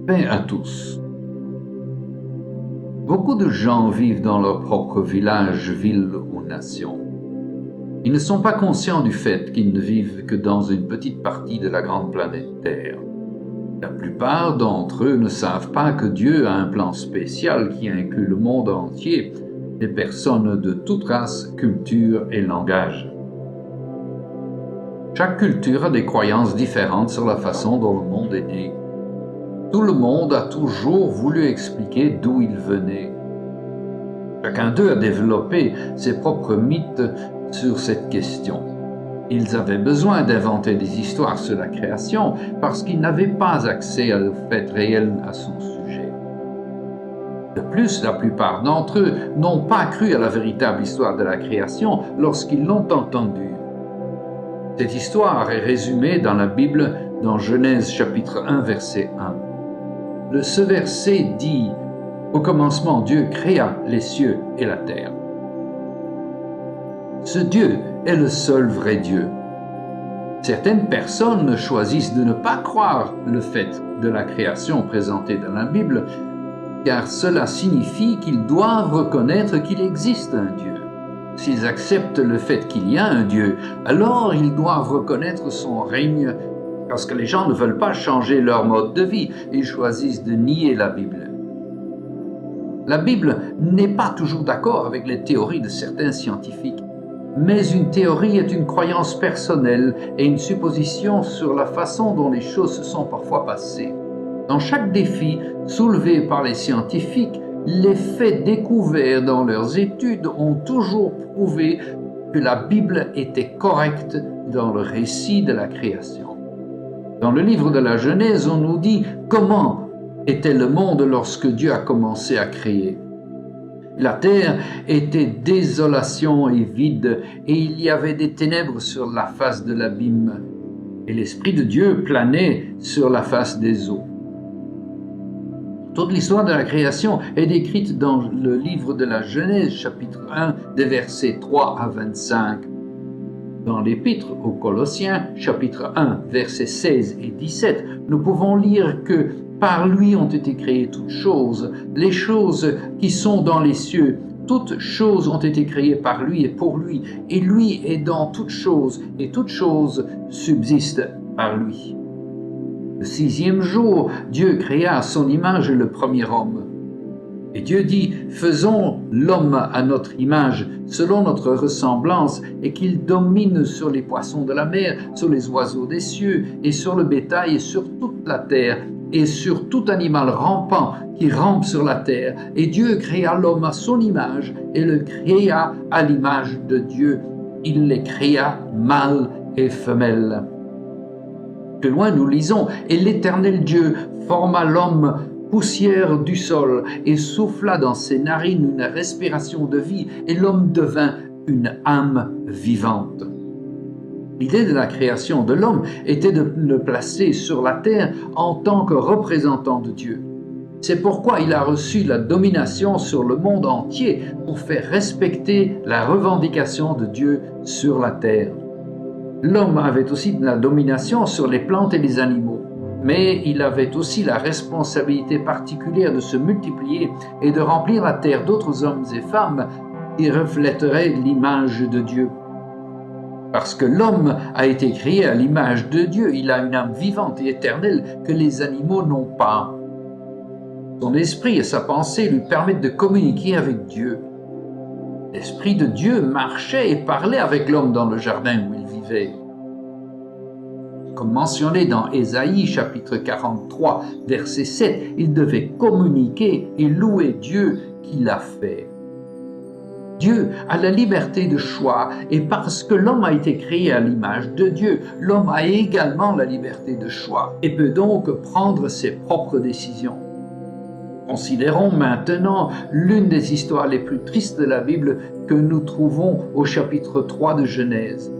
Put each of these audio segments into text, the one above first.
Paix à tous. Beaucoup de gens vivent dans leur propre village, ville ou nation. Ils ne sont pas conscients du fait qu'ils ne vivent que dans une petite partie de la grande planète Terre. La plupart d'entre eux ne savent pas que Dieu a un plan spécial qui inclut le monde entier, des personnes de toute race, culture et langage. Chaque culture a des croyances différentes sur la façon dont le monde est né. Tout le monde a toujours voulu expliquer d'où il venait. Chacun d'eux a développé ses propres mythes sur cette question. Ils avaient besoin d'inventer des histoires sur la création parce qu'ils n'avaient pas accès au fait réel à son sujet. De plus, la plupart d'entre eux n'ont pas cru à la véritable histoire de la création lorsqu'ils l'ont entendue. Cette histoire est résumée dans la Bible dans Genèse chapitre 1 verset 1. Ce verset dit « Au commencement, Dieu créa les cieux et la terre ». Ce Dieu est le seul vrai Dieu. Certaines personnes choisissent de ne pas croire le fait de la création présentée dans la Bible, car cela signifie qu'ils doivent reconnaître qu'il existe un Dieu. S'ils acceptent le fait qu'il y a un Dieu, alors ils doivent reconnaître son règne, parce que les gens ne veulent pas changer leur mode de vie, ils choisissent de nier la Bible. La Bible n'est pas toujours d'accord avec les théories de certains scientifiques, mais une théorie est une croyance personnelle et une supposition sur la façon dont les choses se sont parfois passées. Dans chaque défi soulevé par les scientifiques, les faits découverts dans leurs études ont toujours prouvé que la Bible était correcte dans le récit de la création. Dans le livre de la Genèse, on nous dit comment était le monde lorsque Dieu a commencé à créer. La terre était désolation et vide, et il y avait des ténèbres sur la face de l'abîme, et l'Esprit de Dieu planait sur la face des eaux. Toute l'histoire de la création est décrite dans le livre de la Genèse, chapitre 1, des versets 3 à 25. Dans l'Épître aux Colossiens, chapitre 1, versets 16 et 17, nous pouvons lire que par lui ont été créées toutes choses, les choses qui sont dans les cieux. Toutes choses ont été créées par lui et pour lui, et lui est dans toutes choses, et toutes choses subsistent par lui. Le 6e jour, Dieu créa à son image le premier homme. Et Dieu dit, faisons l'homme à notre image, selon notre ressemblance, et qu'il domine sur les poissons de la mer, sur les oiseaux des cieux, et sur le bétail, et sur toute la terre, et sur tout animal rampant qui rampe sur la terre. Et Dieu créa l'homme à son image, et le créa à l'image de Dieu. Il les créa mâle et femelle. Plus loin, nous lisons, « Et l'Éternel Dieu forma l'homme poussière du sol et souffla dans ses narines une respiration de vie, et l'homme devint une âme vivante. » L'idée de la création de l'homme était de le placer sur la terre en tant que représentant de Dieu. C'est pourquoi il a reçu la domination sur le monde entier pour faire respecter la revendication de Dieu sur la terre. L'homme avait aussi la domination sur les plantes et les animaux, mais il avait aussi la responsabilité particulière de se multiplier et de remplir la terre d'autres hommes et femmes qui reflèteraient l'image de Dieu. Parce que l'homme a été créé à l'image de Dieu, il a une âme vivante et éternelle que les animaux n'ont pas. Son esprit et sa pensée lui permettent de communiquer avec Dieu. L'Esprit de Dieu marchait et parlait avec l'homme dans le jardin où il vivait. Comme mentionné dans Ésaïe chapitre 43, verset 7, il devait communiquer et louer Dieu qui l'a fait. Dieu a la liberté de choix, et parce que l'homme a été créé à l'image de Dieu, l'homme a également la liberté de choix et peut donc prendre ses propres décisions. Considérons maintenant l'une des histoires les plus tristes de la Bible que nous trouvons au chapitre 3 de Genèse.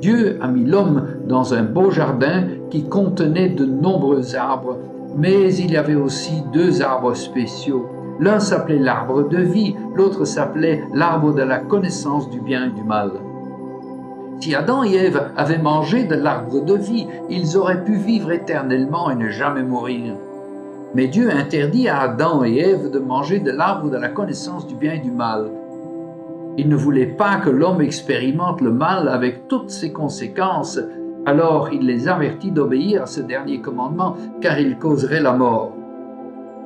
Dieu a mis l'homme dans un beau jardin qui contenait de nombreux arbres, mais il y avait aussi 2 arbres spéciaux. L'un s'appelait l'arbre de vie, l'autre s'appelait l'arbre de la connaissance du bien et du mal. Si Adam et Ève avaient mangé de l'arbre de vie, ils auraient pu vivre éternellement et ne jamais mourir. Mais Dieu interdit à Adam et Ève de manger de l'arbre de la connaissance du bien et du mal. Il ne voulait pas que l'homme expérimente le mal avec toutes ses conséquences, alors il les avertit d'obéir à ce dernier commandement, car il causerait la mort.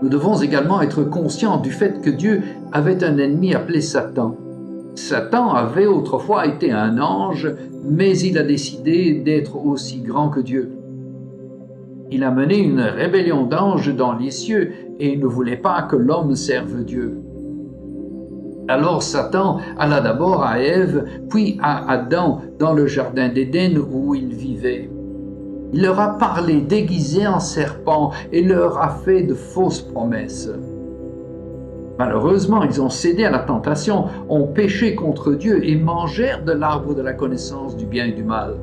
Nous devons également être conscients du fait que Dieu avait un ennemi appelé Satan. Satan avait autrefois été un ange, mais il a décidé d'être aussi grand que Dieu. Il a mené une rébellion d'anges dans les cieux et ne voulait pas que l'homme serve Dieu. Alors Satan alla d'abord à Ève, puis à Adam dans le jardin d'Éden où ils vivaient. Il leur a parlé déguisé en serpent et leur a fait de fausses promesses. Malheureusement, ils ont cédé à la tentation, ont péché contre Dieu et mangèrent de l'arbre de la connaissance du bien et du mal.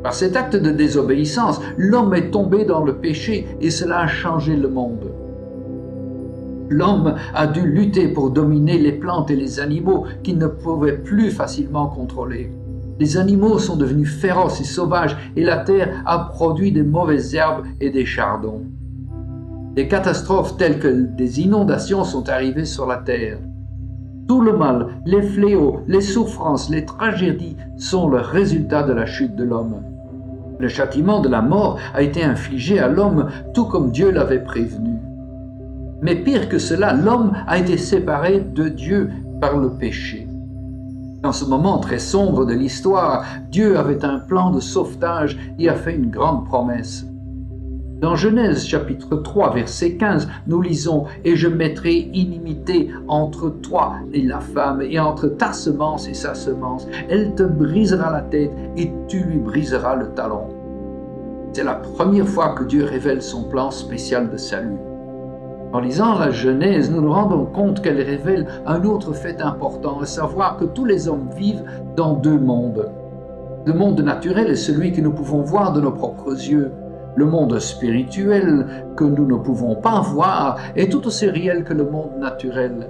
Par cet acte de désobéissance, l'homme est tombé dans le péché et cela a changé le monde. L'homme a dû lutter pour dominer les plantes et les animaux qu'il ne pouvait plus facilement contrôler. Les animaux sont devenus féroces et sauvages et la terre a produit des mauvaises herbes et des chardons. Des catastrophes telles que des inondations sont arrivées sur la terre. Tout le mal, les fléaux, les souffrances, les tragédies sont le résultat de la chute de l'homme. Le châtiment de la mort a été infligé à l'homme tout comme Dieu l'avait prévenu. Mais pire que cela, l'homme a été séparé de Dieu par le péché. Dans ce moment très sombre de l'histoire, Dieu avait un plan de sauvetage et a fait une grande promesse. Dans Genèse chapitre 3, verset 15, nous lisons « Et je mettrai inimité entre toi et la femme, et entre ta semence et sa semence. Elle te brisera la tête, et tu lui briseras le talon. » C'est la première fois que Dieu révèle son plan spécial de salut. En lisant la Genèse, nous nous rendons compte qu'elle révèle un autre fait important, à savoir que tous les hommes vivent dans deux mondes. Le monde naturel est celui que nous pouvons voir de nos propres yeux. Le monde spirituel que nous ne pouvons pas voir est tout aussi réel que le monde naturel.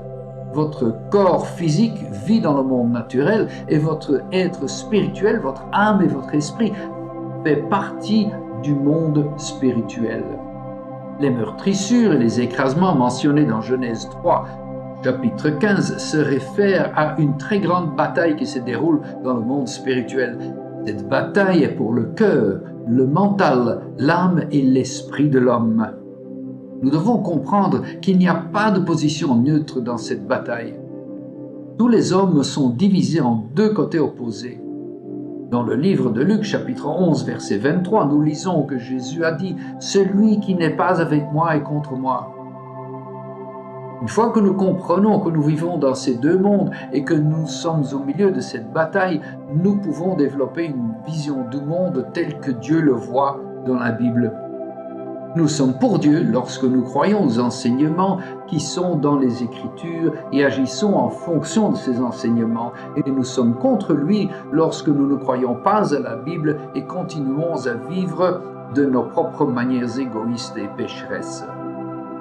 Votre corps physique vit dans le monde naturel et votre être spirituel, votre âme et votre esprit fait partie du monde spirituel. Les meurtrissures et les écrasements mentionnés dans Genèse 3, chapitre 15, se réfèrent à une très grande bataille qui se déroule dans le monde spirituel. Cette bataille est pour le cœur, le mental, l'âme et l'esprit de l'homme. Nous devons comprendre qu'il n'y a pas de position neutre dans cette bataille. Tous les hommes sont divisés en deux côtés opposés. Dans le livre de Luc, chapitre 11, verset 23, nous lisons que Jésus a dit « Celui qui n'est pas avec moi est contre moi ». Une fois que nous comprenons que nous vivons dans ces deux mondes et que nous sommes au milieu de cette bataille, nous pouvons développer une vision du monde telle que Dieu le voit dans la Bible. Nous sommes pour Dieu lorsque nous croyons aux enseignements qui sont dans les Écritures et agissons en fonction de ces enseignements. Et nous sommes contre lui lorsque nous ne croyons pas à la Bible et continuons à vivre de nos propres manières égoïstes et pécheresses.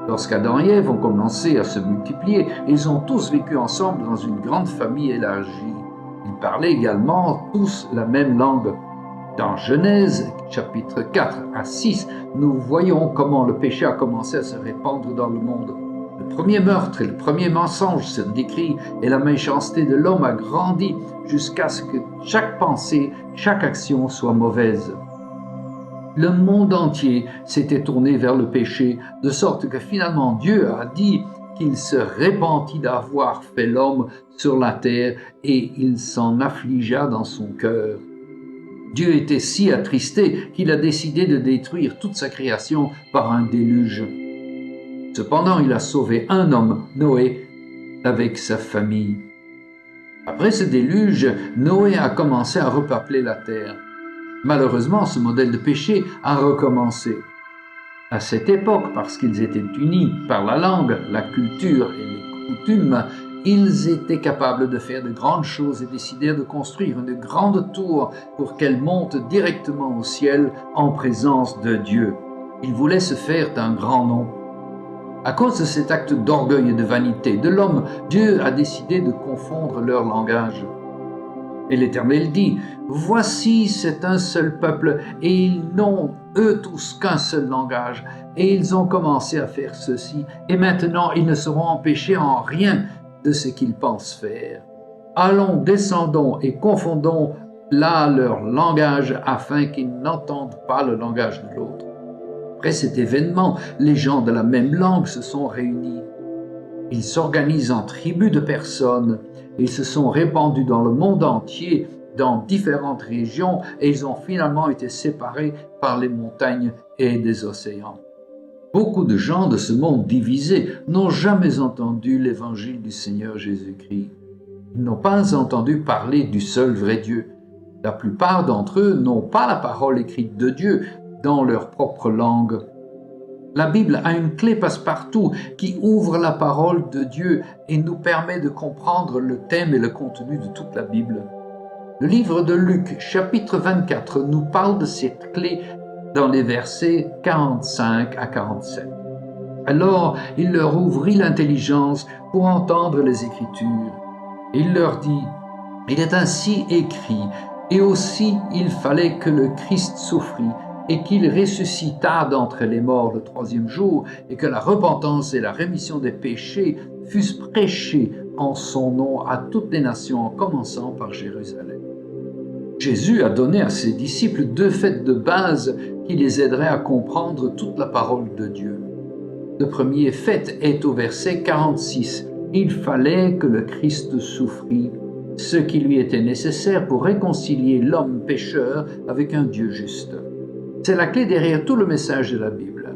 Lorsqu'Adam et Ève ont commencé à se multiplier, ils ont tous vécu ensemble dans une grande famille élargie. Ils parlaient également tous la même langue. Dans Genèse, chapitre 4 à 6, nous voyons comment le péché a commencé à se répandre dans le monde. Le premier meurtre et le premier mensonge se décrit et la méchanceté de l'homme a grandi jusqu'à ce que chaque pensée, chaque action soit mauvaise. Le monde entier s'était tourné vers le péché, de sorte que finalement Dieu a dit qu'il se repentit d'avoir fait l'homme sur la terre et il s'en affligea dans son cœur. Dieu était si attristé qu'il a décidé de détruire toute sa création par un déluge. Cependant, il a sauvé un homme, Noé, avec sa famille. Après ce déluge, Noé a commencé à repeupler la terre. Malheureusement, ce modèle de péché a recommencé. À cette époque, parce qu'ils étaient unis par la langue, la culture et les coutumes, ils étaient capables de faire de grandes choses et décidèrent de construire une grande tour pour qu'elle monte directement au ciel en présence de Dieu. Ils voulaient se faire d'un grand nom. À cause de cet acte d'orgueil et de vanité de l'homme, Dieu a décidé de confondre leur langage. Et l'Éternel dit, « Voici, c'est un seul peuple, et ils n'ont, eux tous, qu'un seul langage. Et ils ont commencé à faire ceci, et maintenant ils ne seront empêchés en rien de ce qu'ils pensent faire. Allons, descendons et confondons là leur langage, afin qu'ils n'entendent pas le langage de l'autre. » Après cet événement, les gens de la même langue se sont réunis. Ils s'organisent en tribus de personnes. Ils se sont répandus dans le monde entier, dans différentes régions, et ils ont finalement été séparés par les montagnes et des océans. Beaucoup de gens de ce monde divisé n'ont jamais entendu l'évangile du Seigneur Jésus-Christ. Ils n'ont pas entendu parler du seul vrai Dieu. La plupart d'entre eux n'ont pas la parole écrite de Dieu dans leur propre langue. La Bible a une clé passe-partout qui ouvre la parole de Dieu et nous permet de comprendre le thème et le contenu de toute la Bible. Le livre de Luc, chapitre 24, nous parle de cette clé dans les versets 45 à 47. Alors il leur ouvrit l'intelligence pour entendre les Écritures. Il leur dit, « Il est ainsi écrit, et aussi il fallait que le Christ souffrit, et qu'il ressuscita d'entre les morts le troisième jour, et que la repentance et la rémission des péchés fussent prêchées en son nom à toutes les nations, en commençant par Jérusalem. » Jésus a donné à ses disciples deux faits de base qui les aideraient à comprendre toute la parole de Dieu. Le premier fait est au verset 46. « Il fallait que le Christ souffrit, ce qui lui était nécessaire pour réconcilier l'homme pécheur avec un Dieu juste. » C'est la clé derrière tout le message de la Bible.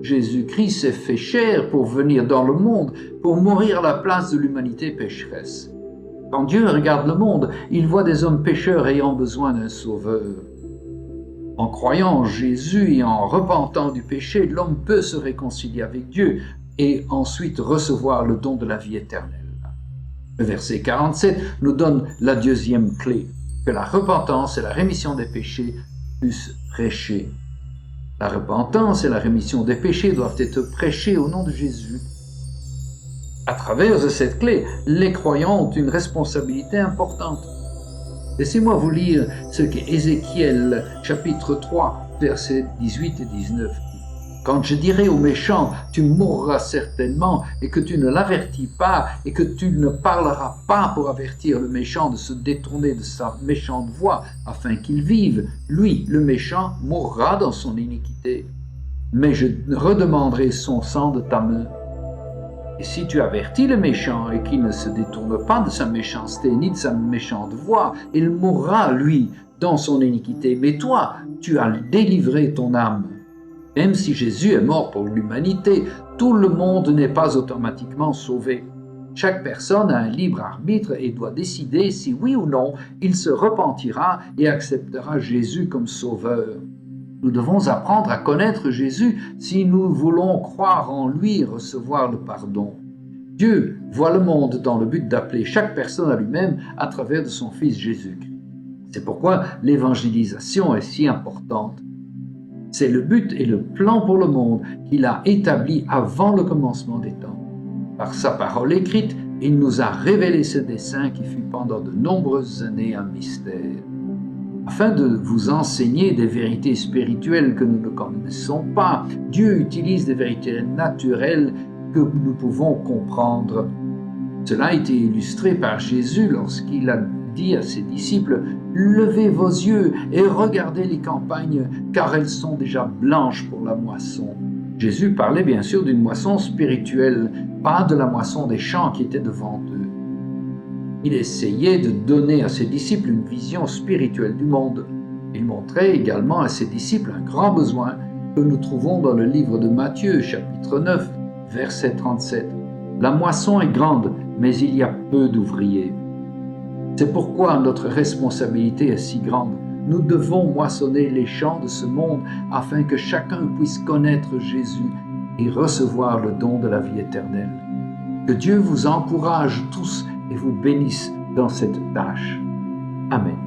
Jésus-Christ s'est fait chair pour venir dans le monde, pour mourir à la place de l'humanité pécheresse. Quand Dieu regarde le monde, il voit des hommes pécheurs ayant besoin d'un sauveur. En croyant en Jésus et en repentant du péché, l'homme peut se réconcilier avec Dieu et ensuite recevoir le don de la vie éternelle. Le verset 47 nous donne la deuxième clé, que la repentance et la rémission des péchés puissent prêcher. La repentance et la rémission des péchés doivent être prêchées au nom de Jésus. À travers cette clé, les croyants ont une responsabilité importante. Laissez-moi vous lire ce qu'Ézéchiel, chapitre 3, versets 18 et 19 dit. « Quand je dirai au méchant, tu mourras certainement, et que tu ne l'avertis pas, et que tu ne parleras pas pour avertir le méchant de se détourner de sa méchante voie, afin qu'il vive, lui, le méchant, mourra dans son iniquité. Mais je redemanderai son sang de ta main. Et si tu avertis le méchant et qu'il ne se détourne pas de sa méchanceté ni de sa méchante voie, il mourra, lui, dans son iniquité. Mais toi, tu as délivré ton âme. » Même si Jésus est mort pour l'humanité, tout le monde n'est pas automatiquement sauvé. Chaque personne a un libre arbitre et doit décider si oui ou non il se repentira et acceptera Jésus comme sauveur. Nous devons apprendre à connaître Jésus si nous voulons croire en lui et recevoir le pardon. Dieu voit le monde dans le but d'appeler chaque personne à lui-même à travers de son Fils Jésus-Christ. C'est pourquoi l'évangélisation est si importante. C'est le but et le plan pour le monde qu'il a établi avant le commencement des temps. Par sa parole écrite, il nous a révélé ce dessein qui fut pendant de nombreuses années un mystère. Afin de vous enseigner des vérités spirituelles que nous ne connaissons pas, Dieu utilise des vérités naturelles que nous pouvons comprendre. Cela a été illustré par Jésus lorsqu'il a dit à ses disciples « Levez vos yeux et regardez les campagnes, car elles sont déjà blanches pour la moisson. » Jésus parlait bien sûr d'une moisson spirituelle, pas de la moisson des champs qui était devant eux. Il essayait de donner à ses disciples une vision spirituelle du monde. Il montrait également à ses disciples un grand besoin que nous trouvons dans le livre de Matthieu, chapitre 9, verset 37. « La moisson est grande, mais il y a peu d'ouvriers. » C'est pourquoi notre responsabilité est si grande. Nous devons moissonner les champs de ce monde afin que chacun puisse connaître Jésus et recevoir le don de la vie éternelle. Que Dieu vous encourage tous et vous bénisse dans cette tâche. Amen.